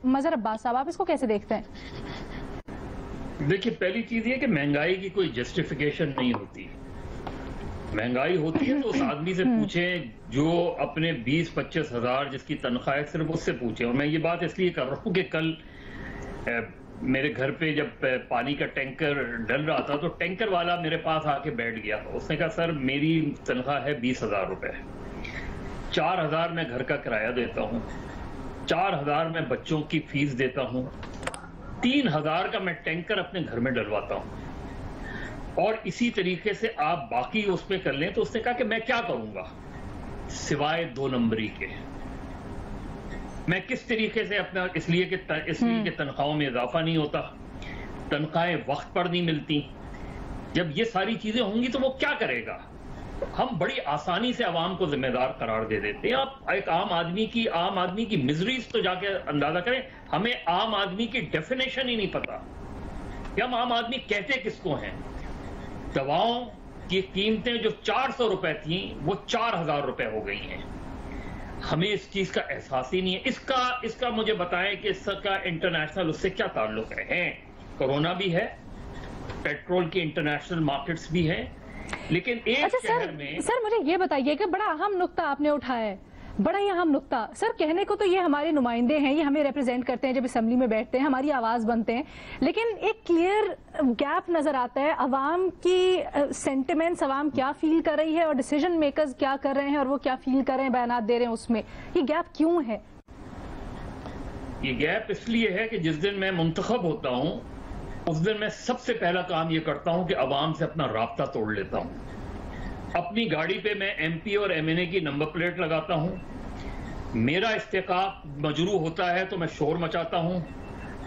मजहर अब्बास साहब, आप इसको कैसे देखते हैं? देखिए, पहली चीज ये कि महंगाई की कोई जस्टिफिकेशन नहीं होती। महंगाई होती है तो उस आदमी से पूछें जो अपने 20-25 हजार जिसकी तनख्वाह है, सिर्फ उससे पूछें। और मैं ये बात इसलिए कर रहा हूँ कि कल मेरे घर पे जब पानी का टैंकर डल रहा था तो टैंकर वाला मेरे पास आके बैठ गया। उसने कहा, सर मेरी तनख्वाह है 20,000 रुपए, 4,000 मैं घर का किराया देता हूँ, 4,000 मैं बच्चों की फीस देता हूँ, 3,000 का मैं टैंकर अपने घर में डलवाता हूँ, और इसी तरीके से आप बाकी उसमें कर लें। तो उसने कहा कि मैं क्या करूंगा सिवाय 2 नंबरी के, मैं किस तरीके से अपना, इसलिए कि तनख्वाहों में इजाफा नहीं होता, तनख्वाहें वक्त पर नहीं मिलती। जब ये सारी चीजें होंगी तो वो क्या करेगा? हम बड़ी आसानी से आवाम को जिम्मेदार करार दे देते हैं। आप एक आम आदमी की मिजरीज तो जाके अंदाजा करें। हमें आम आदमी की डेफिनेशन ही नहीं पता कि हम आम आदमी कहते किसको हैं। दवाओं की कीमतें जो 400 रुपए थी वो 4,000 रुपए हो गई हैं। हमें इस चीज का एहसास ही नहीं है। इसका मुझे बताएं कि इसका इंटरनेशनल उससे क्या ताल्लुक है? कोरोना भी है, पेट्रोल की इंटरनेशनल मार्केट्स भी हैं, लेकिन एक शहर में। सर मुझे ये बताइए कि बड़ा अहम नुक्ता आपने उठाया है, बड़ा ही अहम नुक्ता। सर कहने को तो ये हमारे नुमाइंदे हैं, ये हमें रिप्रेजेंट करते हैं, जब असेंबली में बैठते हैं हमारी आवाज बनते हैं, लेकिन एक क्लियर गैप नजर आता है। अवाम की सेंटिमेंट्स, अवाम क्या फील कर रही है और डिसीजन मेकर्स क्या कर रहे हैं और वो क्या फील कर रहे हैं, बयानात दे रहे हैं, उसमें ये गैप क्यों है? ये गैप इसलिए है कि जिस दिन मैं मुंतखब होता हूं उस दिन मैं सबसे पहला काम ये करता हूं कि अवाम से अपना राब्ता तोड़ लेता हूं। अपनी गाड़ी पे मैं MP और MNA की नंबर प्लेट लगाता हूं। मेरा इस्तेकाक मजरू होता है तो मैं शोर मचाता हूं।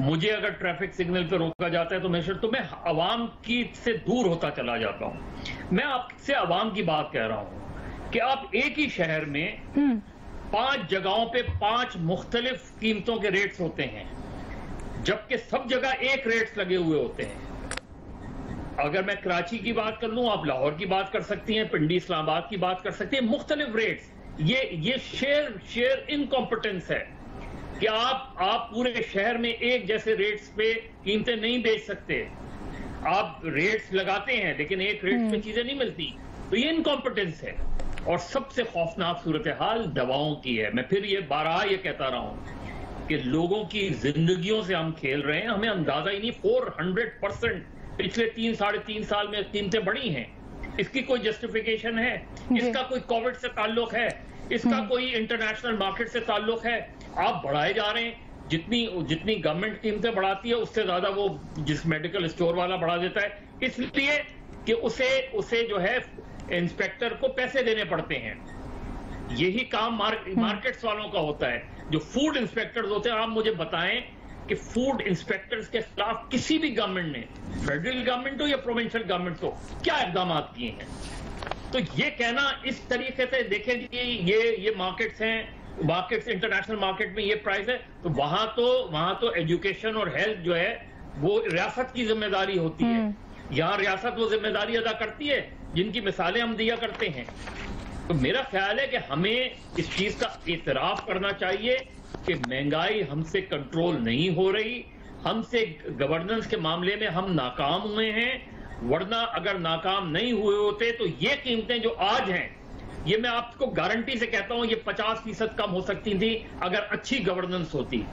मुझे अगर ट्रैफिक सिग्नल पे रोका जाता है तो मैं अवाम की से दूर होता चला जाता हूं। मैं आपसे अवाम की बात कह रहा हूं कि आप एक ही शहर में 5 जगहों पे 5 मुख्तलिफ कीमतों के रेट्स होते हैं, जबकि सब जगह एक रेट्स लगे हुए होते हैं। अगर मैं कराची की बात कर लूं, आप लाहौर की बात कर सकती हैं, पिंडी इस्लामाबाद की बात कर सकती हैं, मुख्तलिफ रेट्स। ये शेयर इनकॉम्पिटेंस है कि आप पूरे शहर में एक जैसे रेट्स पे कीमतें नहीं बेच सकते। आप रेट्स लगाते हैं लेकिन एक रेट्स पे चीजें नहीं मिलती, तो ये इनकॉम्पिटेंस है। और सबसे खौफनाक सूरत हाल दवाओं की है। मैं फिर ये बारहा ये कहता रहा हूं कि लोगों की जिंदगियों से हम खेल रहे हैं। हमें अंदाजा ही नहीं, 400% पिछले 3-3.5 साल में कीमतें बढ़ी हैं। इसकी कोई जस्टिफिकेशन है? इसका कोई कोविड से ताल्लुक है? इसका कोई इंटरनेशनल मार्केट से ताल्लुक है? आप बढ़ाए जा रहे हैं। जितनी गवर्नमेंट कीमतें बढ़ाती है उससे ज्यादा वो जिस मेडिकल स्टोर वाला बढ़ा देता है, इसलिए कि उसे जो है इंस्पेक्टर को पैसे देने पड़ते हैं। यही काम मार्केट्स वालों का होता है। जो फूड इंस्पेक्टर्स होते हैं, आप मुझे बताएं कि फूड इंस्पेक्टर्स के खिलाफ किसी भी गवर्नमेंट ने, फेडरल गवर्नमेंट हो या प्रोविंशियल गवर्नमेंट हो, क्या इकदाम किए हैं? तो ये कहना इस तरीके से देखें कि ये मार्केट्स हैं, मार्केट्स इंटरनेशनल मार्केट में ये प्राइस है, तो वहां तो एजुकेशन और हेल्थ जो है वो रियासत की जिम्मेदारी होती है। यहाँ रियासत वो जिम्मेदारी अदा करती है जिनकी मिसालें हम दिया करते हैं। तो मेरा ख्याल है कि हमें इस चीज का एतराफ करना चाहिए कि महंगाई हमसे कंट्रोल नहीं हो रही, हमसे गवर्नेंस के मामले में हम नाकाम हुए हैं। वरना अगर नाकाम नहीं हुए होते तो ये कीमतें जो आज हैं, ये मैं आपको गारंटी से कहता हूं, ये 50% कम हो सकती थी अगर अच्छी गवर्नेंस होती,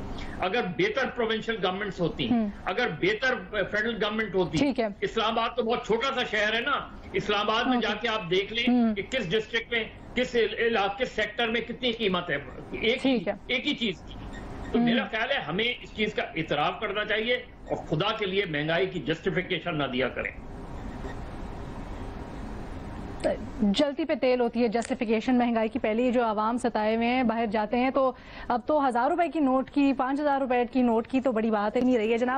अगर बेहतर प्रोविंशियल गवर्नमेंट्स होती, अगर बेहतर फेडरल गवर्नमेंट होती। इस्लामाबाद तो बहुत छोटा सा शहर है ना। इस्लामाबाद में जाके आप देख लें कि किस डिस्ट्रिक्ट में, किस सेक्टर में कितनी कीमत है एक ही चीज की। तो मेरा ख्याल है हमें इस चीज का इतराफ करना चाहिए और खुदा के लिए महंगाई की जस्टिफिकेशन ना दिया करें। जलती पे तेल होती है जस्टिफिकेशन महंगाई की। पहले जो आवाम सताए हुए हैं, बाहर जाते हैं तो अब तो 1,000 रुपए की नोट की, 5,000 रुपए की नोट की तो बड़ी बात ही नहीं रही है जनाब।